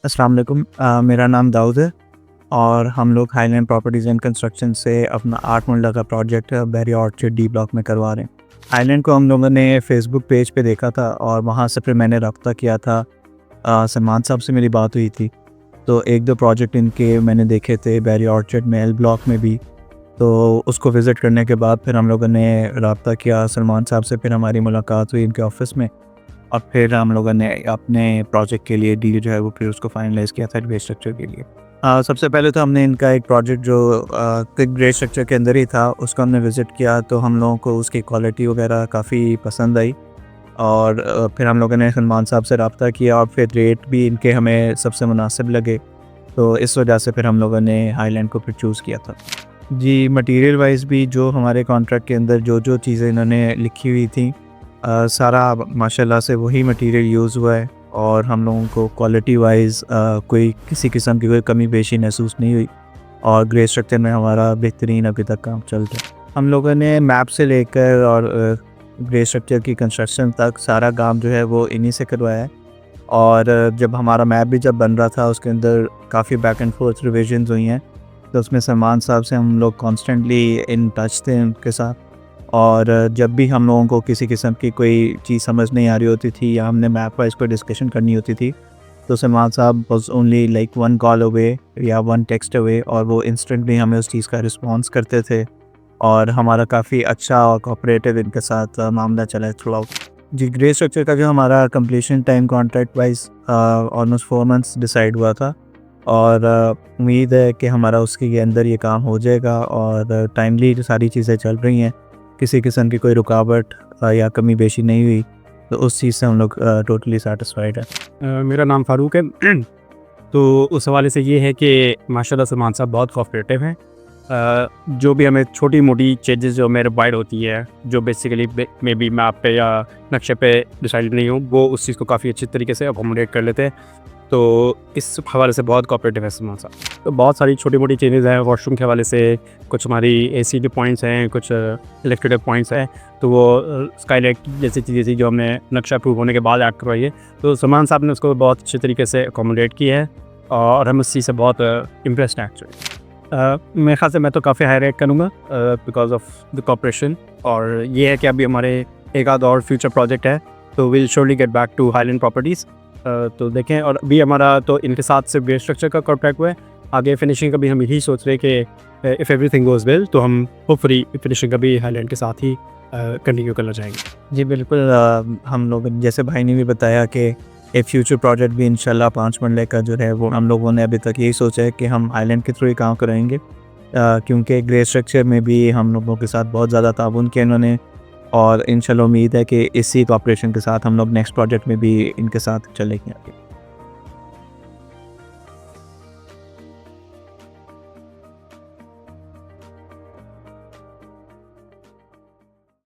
अस्सलाम वालेकुम। मेरा नाम दाऊद है और हम लोग हाईलैंड प्रॉपर्टीज़ एंड कंस्ट्रक्शन से अपना 8 मरला का प्रोजेक्ट बैरी ऑर्चर्ड डी ब्लॉक में करवा रहे हैं। हाईलैंड को हम लोगों ने फेसबुक पेज पे देखा था और वहाँ से फिर मैंने रब्ता किया था। सलमान साहब से मेरी बात हुई थी, तो 1-2 प्रोजेक्ट इनके मैंने देखे थे बैरी ऑर्चर्ड में, एल ब्लॉक में भी। तो उसको विज़िट करने के बाद फिर हम लोगों ने रब्ता किया सलमान साहब से, फिर हमारी मुलाकात हुई इनके ऑफ़िस में और फिर हम लोगों ने अपने प्रोजेक्ट के लिए डील जो है वो फिर उसको फाइनलाइज़ किया था ग्रे स्ट्रक्चर के लिए। सबसे पहले तो हमने इनका एक प्रोजेक्ट जो ग्रे स्ट्रक्चर के अंदर ही था उसको हमने विज़िट किया, तो हम लोगों को उसकी क्वालिटी वगैरह काफ़ी पसंद आई और फिर हम लोगों ने सलमान साहब से रब्ता किया और फिर रेट भी इनके हमें सबसे मुनासिब लगे, तो इस वजह से फिर हम लोगों ने हाईलैंड को फिर चूज़ किया था। जी, मटीरियल वाइज़ भी जो हमारे कॉन्ट्रैक्ट के अंदर जो चीज़ें इन्होंने लिखी हुई थी, सारा माशाल्लाह से वही मटेरियल यूज़ हुआ है और हम लोगों को क्वालिटी वाइज़ कोई किसी किस्म की कोई कमी पेशी महसूस नहीं हुई और ग्रे स्ट्रक्चर में हमारा बेहतरीन अभी तक काम चल रहा है। हम लोगों ने मैप से लेकर और ग्रे स्ट्रक्चर की कंस्ट्रक्शन तक सारा काम जो है वो इन्हीं से करवाया है और जब हमारा मैप भी जब बन रहा था उसके अंदर काफ़ी बैक एंड फोर्थ रिविजन्स हुई हैं, तो उसमें सलमान साहब से हम लोग कॉन्स्टेंटली इन टच थे उनके साथ और जब भी हम लोगों को किसी किस्म की कोई चीज़ समझ नहीं आ रही होती थी या हमने मैप वाइज कोई डिस्कशन करनी होती थी, तो सलमान साहब was only like 1 call away या 1 टेक्स्ट अवे और वो इंस्टेंटली हमें उस चीज़ का रिस्पॉन्स करते थे और हमारा काफ़ी अच्छा और कोऑपरेटिव इनके साथ मामला चला है थ्रू आउट। जी, ग्रे स्ट्रक्चर का जो हमारा completion time contract wise almost 4 months decide हुआ था और उम्मीद है कि हमारा उसके अंदर ये काम हो जाएगा और टाइमली सारी चीज़ें चल रही हैं, किसी किस्म की कोई रुकावट या कमी पेशी नहीं हुई, तो उस चीज़ से हम लोग टोटली सैटिस्फाइड है। मेरा नाम फ़ारूक है। तो उस हवाले से ये है कि माशाल्लाह सलमान साहब बहुत कोऑपरेटिव हैं। जो भी हमें छोटी-मोटी चेंजेस जो हमें रिक्वायर्ड होती है, जो बेसिकली मे बी मैप पे या नक्शे पे डिसाइड नहीं हो, वो उस चीज़ को काफ़ी अच्छी तरीके से अकोमोडेट कर लेते हैं। तो इस हवाले से बहुत कोऑपरेटिव है सलमान साहब। तो बहुत सारी छोटी-मोटी चेंजेस हैं वॉशरूम के हवाले से, कुछ हमारी एसी के पॉइंट्स हैं, कुछ इलेक्ट्रिक पॉइंट्स हैं, तो वो स्काईलाइट जैसी चीज़ें थी जो हमने नक्शा अप्रूव होने के बाद ऐड करवाई है। तो सलमान साहब ने उसको बहुत अच्छे तरीके से अकोमोडेट किया है और हम उस चीज़ से बहुत इम्प्रेस्ड हैं एक्चुअली। मेरे ख़्याल से मैं तो काफ़ी हाई रेट करूँगा बिकॉज़ ऑफ द कोऑपरेशन, और ये है कि अभी हमारे एक आध और फ्यूचर प्रोजेक्ट है, तो will surely get back to Highland Properties. तो देखें, और अभी हमारा तो इनके साथ से ग्रे स्ट्रक्चर का कॉन्ट्रैक्ट हुआ है। आगे फिनिशिंग का भी हम यही सोच रहे हैं कि इफ़ एवरीथिंग गोज़ वेल तो हम होपफुली फिनिशिंग का भी हाईलैंड के साथ ही कंटिन्यू करना चाहेंगे। जी बिल्कुल, हम लोग जैसे भाई ने भी बताया कि एक फ्यूचर प्रोजेक्ट भी इंशाल्लाह 5 मरले का जो है वो हम लोगों ने अभी तक यही सोचा है कि हम आइलैंड के थ्रू ही काम कराएंगे, क्योंकि ग्रे स्ट्रक्चर में भी हम लोगों के साथ बहुत ज़्यादा ताउन किया इन्होंने और इंशाल्लाह उम्मीद है कि इसी कोऑपरेशन के साथ हम लोग नेक्स्ट प्रोजेक्ट में भी इनके साथ चलेंगे आगे।